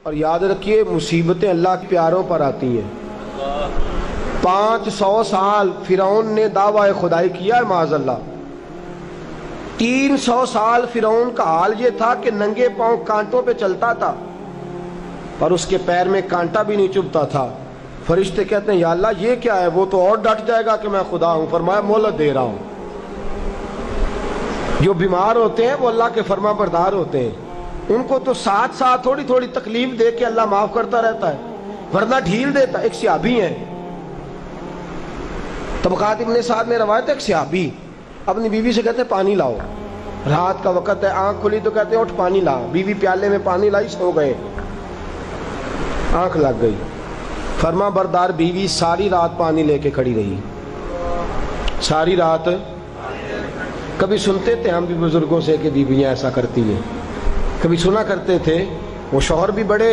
اور یاد رکھیے مصیبتیں اللہ کے پیاروں پر آتی ہیں۔ 500 سال فرعون نے دعویٰ خدائی کیا ہے معاذ اللہ۔ 300 سال فرعون کا حال یہ تھا کہ ننگے پاؤں کانٹوں پہ چلتا تھا، پر اس کے پیر میں کانٹا بھی نہیں چبھتا تھا۔ فرشتے کہتے ہیں یا اللہ یہ کیا ہے؟ وہ تو اور ڈٹ جائے گا کہ میں خدا ہوں۔ فرمایا مہلت دے رہا ہوں۔ جو بیمار ہوتے ہیں وہ اللہ کے فرما بردار ہوتے ہیں، ان کو تو ساتھ ساتھ تھوڑی تھوڑی تکلیف دے کے اللہ معاف کرتا رہتا ہے، ورنہ ڈھیل دیتا ہے۔ ایک صحابی ہیں، طبقات ابن سعد میں روایت ہے، ایک صحابی اپنی بیوی سے کہتے ہیں پانی لاؤ، رات کا وقت ہے، آنکھ کھلی تو کہتے ہیں اٹھ پانی لا۔ بیوی پیالے میں پانی لائی، سو گئے، آنکھ لگ گئی۔ فرما بردار بیوی ساری رات پانی لے کے کھڑی رہی، ساری رات۔ کبھی سنتے تھے ہم بھی بزرگوں سے کہ بیویاں ایسا کرتی ہیں، کبھی سنا کرتے تھے۔ وہ شوہر بھی بڑے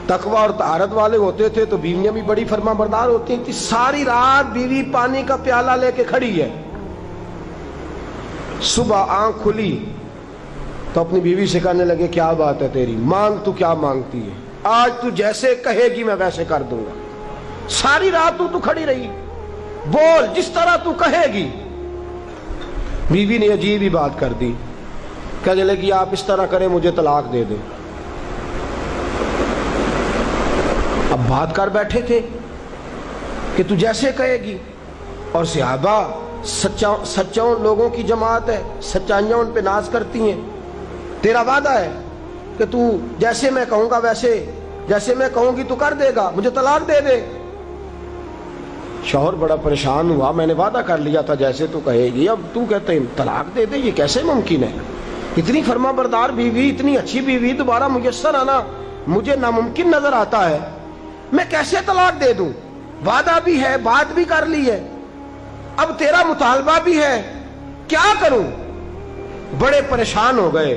تقوی اور طہارت والے ہوتے تھے تو بیویاں بھی بڑی فرما بردار ہوتی تھی۔ ساری رات بیوی پانی کا پیالہ لے کے کھڑی ہے، صبح آنکھ کھلی تو اپنی بیوی سے کہنے لگے کیا بات ہے تیری، مانگ تو کیا مانگتی ہے، آج تو جیسے کہے گی میں ویسے کر دوں گا۔ ساری رات تو کھڑی رہی، بول جس طرح تو کہے گی۔ بیوی نے عجیب ہی بات کر دی، کہنے لگی آپ اس طرح کریں مجھے طلاق دے دیں۔ اب بات کر بیٹھے تھے کہ تو جیسے کہے گی، اور صحابہ سچاؤں لوگوں کی جماعت ہے، سچائیاں ان پہ ناز کرتی ہیں۔ تیرا وعدہ ہے کہ تو جیسے میں کہوں گا ویسے، جیسے میں کہوں گی تو کر دے گا، مجھے طلاق دے دے۔ شوہر بڑا پریشان ہوا، میں نے وعدہ کر لیا تھا جیسے تو کہے گی، اب تو کہتے ہیں طلاق دے دے، یہ کیسے ممکن ہے؟ اتنی فرما بردار بیوی، اتنی اچھی بیوی دوبارہ میسر آنا مجھے ناممکن نظر آتا ہے۔ میں کیسے طلاق دے دوں؟ وعدہ بھی ہے، بات بھی کر لی ہے، اب تیرا مطالبہ بھی ہے، کیا کروں؟ بڑے پریشان ہو گئے۔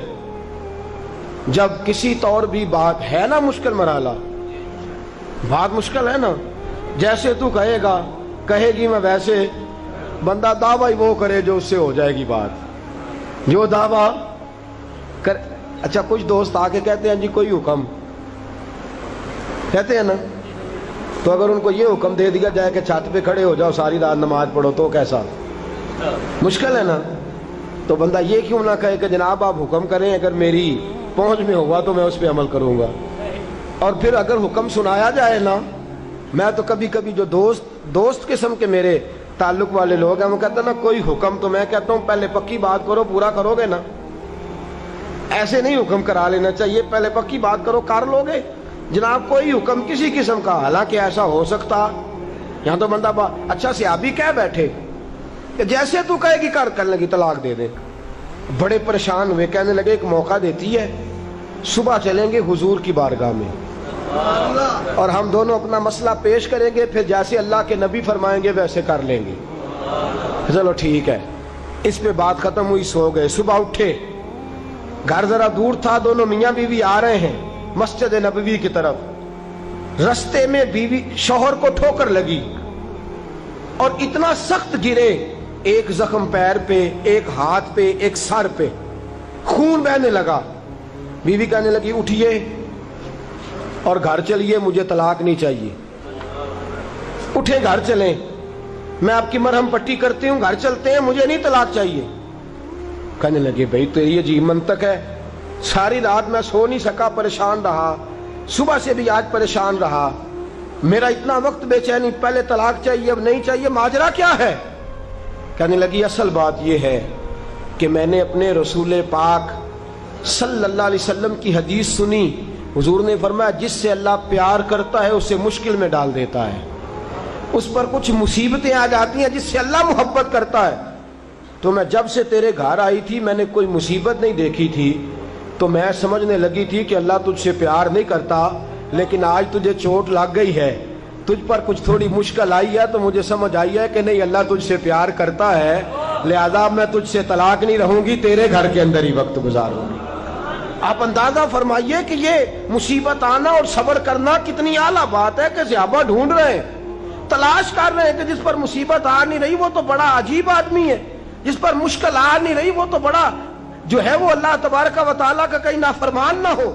جب کسی طور بھی بات ہے نا مشکل مرحلہ، بات مشکل ہے نا، جیسے تو کہے گا، کہے گی میں ویسے، بندہ دعویٰ وہ کرے جو اس سے ہو جائے گی بات، جو دعویٰ کر۔ اچھا کچھ دوست آ کے کہتے ہیں جی کوئی حکم، کہتے ہیں نا، تو اگر ان کو یہ حکم دے دیا جائے کہ چھت پہ کھڑے ہو جاؤ ساری رات نماز پڑھو تو کیسا؟ مشکل ہے نا۔ تو بندہ یہ کیوں نہ کہے کہ جناب آپ حکم کریں، اگر میری پہنچ میں ہوا تو میں اس پہ عمل کروں گا۔ اور پھر اگر حکم سنایا جائے نا، میں تو کبھی کبھی جو دوست قسم کے میرے تعلق والے لوگ ہیں وہ کہتے ہیں نا کوئی حکم، تو میں کہتا ہوں پہلے پکی بات کرو، پورا کرو گے نا؟ ایسے نہیں حکم کرا لینا چاہیے، پہلے پکی بات کرو، کر لو گے جناب کوئی حکم کسی قسم کا۔ حالانکہ ایسا ہو سکتا، یہاں تو بندہ اچھا صحابی کہہ بیٹھے کہ جیسے تو کہے گی کرنے لگی طلاق دے دے۔ بڑے پریشان ہوئے، کہنے لگے ایک موقع دیتی ہے، صبح چلیں گے حضور کی بارگاہ میں اور ہم دونوں اپنا مسئلہ پیش کریں گے، پھر جیسے اللہ کے نبی فرمائیں گے ویسے کر لیں گے۔ چلو ٹھیک ہے، اس پہ بات ختم ہوئی، سو گئے۔ صبح اٹھے، گھر ذرا دور تھا، دونوں میاں بیوی آ رہے ہیں مسجد نبوی کی طرف۔ رستے میں بیوی شوہر کو ٹھوکر لگی اور اتنا سخت گرے، ایک زخم پیر پہ، ایک ہاتھ پہ، ایک سر پہ، خون بہنے لگا۔ بیوی کہنے لگی اٹھیے اور گھر چلیے، مجھے طلاق نہیں چاہیے۔ اٹھے، گھر چلیں، میں آپ کی مرہم پٹی کرتی ہوں، گھر چلتے ہیں، مجھے نہیں طلاق چاہیے۔ کہنے لگے بھائی تو یہ عجیب منطق ہے، ساری رات میں سو نہیں سکا، پریشان رہا، صبح سے بھی آج پریشان رہا، میرا اتنا وقت بے چینی، پہلے طلاق چاہیے اب نہیں چاہیے، ماجرا کیا ہے؟ کہنے لگی اصل بات یہ ہے کہ میں نے اپنے رسول پاک صلی اللہ علیہ وسلم کی حدیث سنی، حضور نے فرمایا جس سے اللہ پیار کرتا ہے اسے مشکل میں ڈال دیتا ہے، اس پر کچھ مصیبتیں آ جاتی ہیں جس سے اللہ محبت کرتا ہے۔ تو میں جب سے تیرے گھر آئی تھی میں نے کوئی مصیبت نہیں دیکھی تھی، تو میں سمجھنے لگی تھی کہ اللہ تجھ سے پیار نہیں کرتا، لیکن آج تجھے چوٹ لگ گئی ہے، تجھ پر کچھ تھوڑی مشکل آئی ہے، تو مجھے سمجھ آئی ہے کہ نہیں اللہ تجھ سے پیار کرتا ہے، لہذا میں تجھ سے طلاق نہیں رہوں گی، تیرے گھر کے اندر ہی وقت گزاروں گی۔ آپ اندازہ فرمائیے کہ یہ مصیبت آنا اور صبر کرنا کتنی اعلیٰ بات ہے کہ صحابہ ڈھونڈ رہے ہیں، تلاش کر رہے ہیں کہ جس پر مصیبت آ نہیں رہی وہ تو بڑا عجیب آدمی ہے، جس پر مشکل آ نہیں رہی وہ تو بڑا جو ہے وہ اللہ تبارک و تعالیٰ کا کہیں نافرمان نہ ہو۔